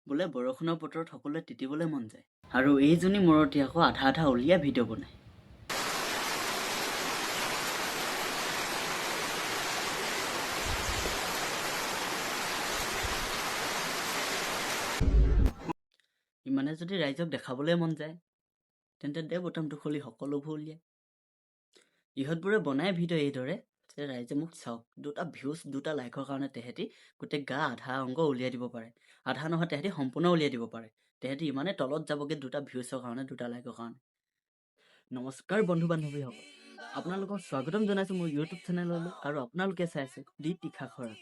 বোলে বৰষুণৰ বতৰত সকলোৱে তিতিবলৈ মন যায় আৰু এইজনী মূৰতে আকৌ আধা আধা উলিয়াই ভিডিঅ' বনায়। ইমানে যদি ৰাইজক দেখাবলৈ মন যায় তেন্তে দে বটমটো খুলি সকলোবোৰ উলিয়ায়। ইহঁতবোৰে বনাই ভিডিঅ' এইদৰে যে ৰাইজে মোক চাওক, 2টা ভিউজ 2টা লাইকৰ কাৰণে তেহেঁতি গোটেই গা আধা অংগ উলিয়াই দিব পাৰে, আধা নহয় তেহেঁতি সম্পূৰ্ণ উলিয়াই দিব পাৰে। তেহেঁতি ইমানে তলত যাবগৈ 2টা ভিউজৰ কাৰণে, 2টা লাইকৰ কাৰণে। নমস্কাৰ বন্ধু বান্ধৱীসকল, আপোনালোকক স্বাগতম জনাইছোঁ মোৰ ইউটিউব চেনেললৈ আৰু আপোনালোকে চাই আছে দি তীখা খৰা।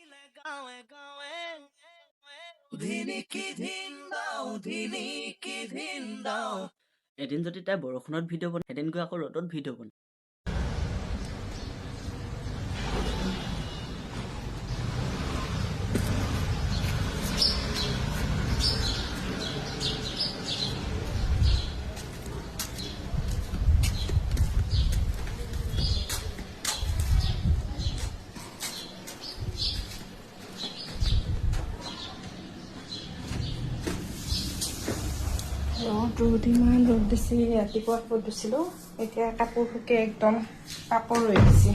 এদিন যদি তাই বৰষুণত ভিডিঅ' বনায়, এদিন গৈ আকৌ ৰ'দত ভিডিঅ' বনায়। ৰ'দ ইমান ৰ'দ দিছে, ৰাতিপুৱা ৰ'দ দিছিলোঁ, এতিয়া কাপোৰ শুকে একদম কাপোৰ ৰৈ দিছে।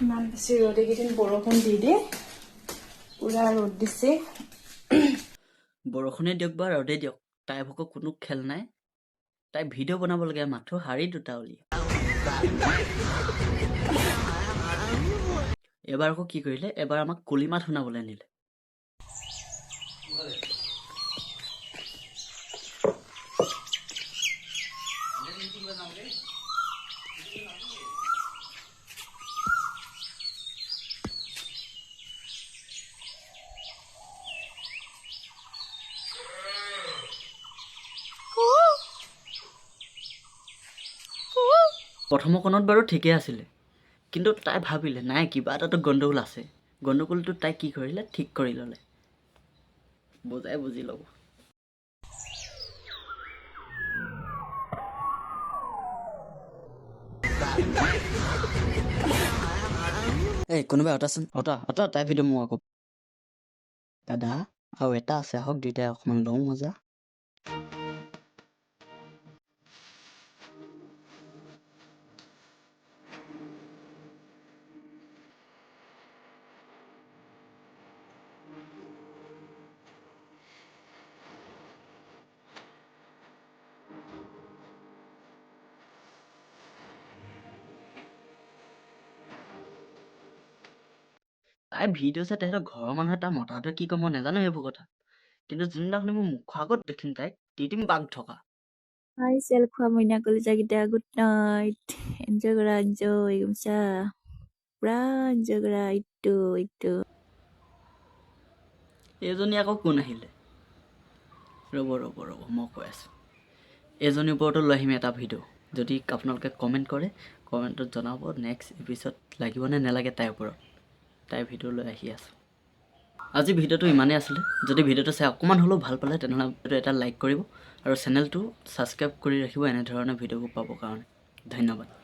ইমান বেছি ৰ'দ, এইকেইদিন বৰষুণ দি পুৰা ৰ'দ দিছে। বৰষুণে দিয়ক বা ৰ'দে দিয়ক, তাই ভাগৰ কোনো খেল নাই। তাই ভিডিঅ' বনাব লাগে, মাথো শাৰী 2টা উলিয়াই। এবাৰ আকৌ কি কৰিলে, এবাৰ আমাক কুলি মাত শুনাবলৈ নিলে। প্ৰথমকণত বাৰু ঠিকেই আছিলে, কিন্তু তাই ভাবিলে নাই কিবা এটাতো গণ্ডগোল আছে। গণ্ডগোলটো তাই কি কৰিলে, ঠিক কৰি ল'লে। বুজাই বুজি ল'ব। এই কোনোবাই অটাচোন, অটা তাই ভিডিঅ' মোৰ আকৌ দাদা আৰু এটা আছে, আহক দুইটাই অকণমান লওঁ মজা। তাই ভিডিঅ' চাই তেহেঁতৰ ঘৰৰ মানুহে তাৰ মতাটোৱে কি কয় মই নাজানো সেইবোৰ কথা, কিন্তু যোনদিনাখনি মোৰ মুখৰ আগত দেখিম তাইক দি দিম বাঘ থকা। Hai selfie মইনা কলিজা kita good night. Enjoy কৰা enjoy গমছা পুৰা enjoy কৰা ইটো এইজনী আকৌ কোন আহিলে, ৰ'ব মই কৈ আছোঁ। এইজনীৰ ওপৰতো লৈ আহিম এটা ভিডিঅ'। যদি আপোনালোকে কমেণ্ট কৰে, কমেণ্টত জনাব নেক্সট এপিছ'ড লাগিব নে নালাগে তাইৰ ওপৰত। তাইৰ ভিডিঅ' লৈ আহি আছোঁ। আজি ভিডিঅ'টো ইমানেই আছিলে। যদি ভিডিঅ'টো চাই অকণমান হ'লেও ভাল পালে তেনেহ'লে ভিডিঅ'টো এটা লাইক কৰিব আৰু চেনেলটো ছাবস্ক্ৰাইব কৰি ৰাখিব এনেধৰণৰ ভিডিঅ'বোৰ পাবৰ কাৰণে। ধন্যবাদ।